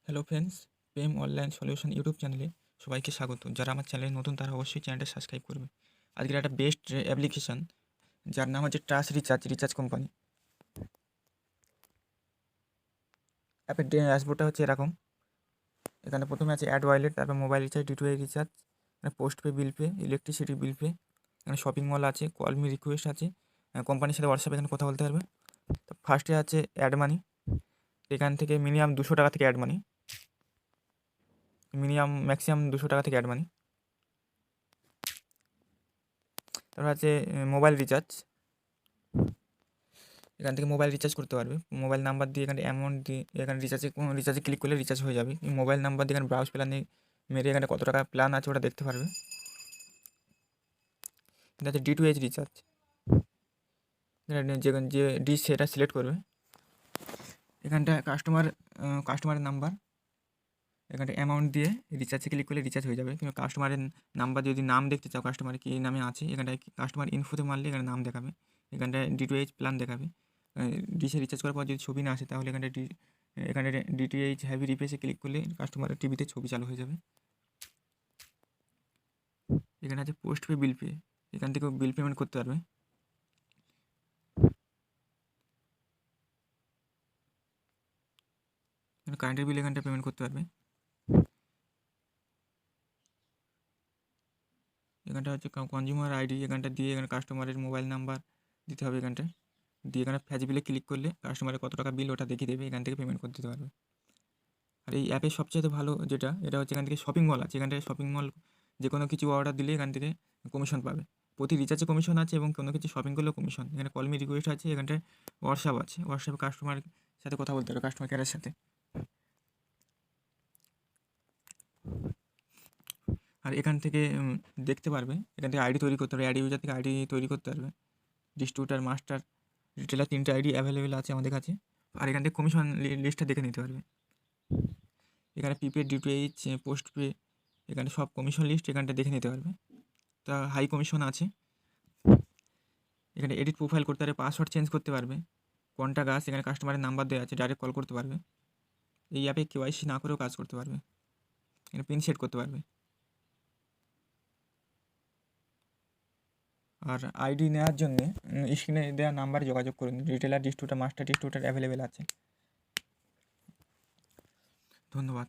Hello friends, প্রেম online solution YouTube চ্যানেলে সবাইকে স্বাগত। যারা আমার চ্যানেলে নতুন তারা অবশ্যই চ্যানেলটা সাবস্ক্রাইব করবে। আজকের একটা বেস্ট অ্যাপ্লিকেশন যার নাম হচ্ছে ট্রাস্ট রিচার্জ কোম্পানি। অ্যাপের ড্যাশবোর্ডটা হচ্ছে এরকম। এখানে প্রথমে আছে অ্যাড ওয়ালেট, তারপর mobile recharge, D2A recharge, post pay, bill pay, electricity bill pay, এখানে শপিং মল আছে, কল মি রিকোয়েস্ট আছে, কোম্পানির সাথে হোয়াটসঅ্যাপে এখানে কথা বলতে পারবে। তো ফার্স্টে আছে অ্যাড মানি। এখান থেকে মিনিমাম 200 টাকা থেকে অ্যাড মানি, ম্যাক্সিমাম 200 টাকা থেকে অ্যাড মানি। তারপর আছে মোবাইল রিচার্জ। এখান থেকে মোবাইল রিচার্জ করতে পারবে। মোবাইল নাম্বার দিয়ে এখানে অ্যামাউন্ট দিয়ে এখানে রিচার্জে ক্লিক করলে রিচার্জ হয়ে যাবে। মোবাইল নাম্বার দিয়ে এখানে ব্রাউজ প্ল্যানে মেরে এখানে কত টাকা প্ল্যান আছে ওটা দেখতে পারবে। এটা হচ্ছে D2H রিচার্জ। এখানে যে ডিশ সেটা সিলেক্ট করবে। এখানটা কাস্টমারের নাম্বার, এখানটা অ্যামাউন্ট দিয়ে রিচার্জে ক্লিক করলে রিচার্জ হয়ে যাবে। কিন্তু কাস্টমারের নাম্বার যদি নাম দেখতে চাও, কাস্টমার কী নামে আছে, এখানটায় কাস্টমার ইনফোতে মারলে এখানে নাম দেখাবে। এখানটায় D2H প্ল্যান দেখাবে। ডিশে রিচার্জ করার পর যদি ছবি না আসে তাহলে এখানে DTH হ্যাভি রিফ্রেশে ক্লিক করলে কাস্টমারের টিভিতে ছবি চালু হয়ে যাবে। এখানে আছে পোস্ট পে, বিল পে। এখান থেকেও বিল পেমেন্ট করতে পারবে। এখানে কারেন্টের বিল এখানটা পেমেন্ট করতে পারবে। এখানটা হচ্ছে কনজিউমার আইডি, এখানটা দিয়ে এখানে কাস্টমারের মোবাইল নাম্বার দিতে হবে। এখানটায় দিয়ে এখানে ফ্যাচ বিলে ক্লিক করলে কাস্টমারের কত টাকা বিল ওটা দেখিয়ে দেবে। এখান থেকে পেমেন্ট করে দিতে পারবে। আর এই অ্যাপের সবচেয়ে ভালো এটা হচ্ছে এখান থেকে শপিং মল আছে। এখান থেকে শপিং মল যে কোনো কিছু অর্ডার দিলে এখান থেকে কমিশন পাবে। প্রতি রিচার্জে কমিশন আছে এবং কোনো কিছু শপিং করলেও কমিশন। এখানে কলমি রিকোয়েস্ট আছে, এখানটায় হোয়াটসঅ্যাপ আছে। হোয়াটসঅ্যাপে কাস্টমারের সাথে কথা বলতে হবে, কাস্টমার কেয়ারের সাথে। আর এখান থেকে দেখতে পারবে, এখান থেকে আইডি তৈরি করতে পারবে। অ্যাড ইউজার থেকে আইডি তৈরি করতে পারবে। ডিস্ট্রিবিউটার, মাস্টার, রিটেলার 3টে আইডি অ্যাভেলেবেল আছে আমাদের কাছে। আর এখান থেকে কমিশন লিস্টটা দেখে নিতে পারবে। এখানে প্রিপেড, D2H, পোস্ট পে, এখানে সব কমিশন লিস্ট এখানটা দেখে নিতে পারবে। তা হাই কমিশন আছে। এখানে এডিট প্রোফাইল করতে পারবে, পাসওয়ার্ড চেঞ্জ করতে পারবে, কন্ট্যাক্ট আস, এখানে কাস্টমারের নাম্বার দেওয়া আছে, ডাইরেক্ট কল করতে পারবে। এই অ্যাপে KYC না করেও কাজ করতে পারবে। এখানে পিন সেট করতে পারবে। আর আইডি নেওয়ার জন্যে স্ক্রিনে দেওয়া নাম্বারে যোগাযোগ করুন। Retailer, distributor, master distributor available আছে। ধন্যবাদ।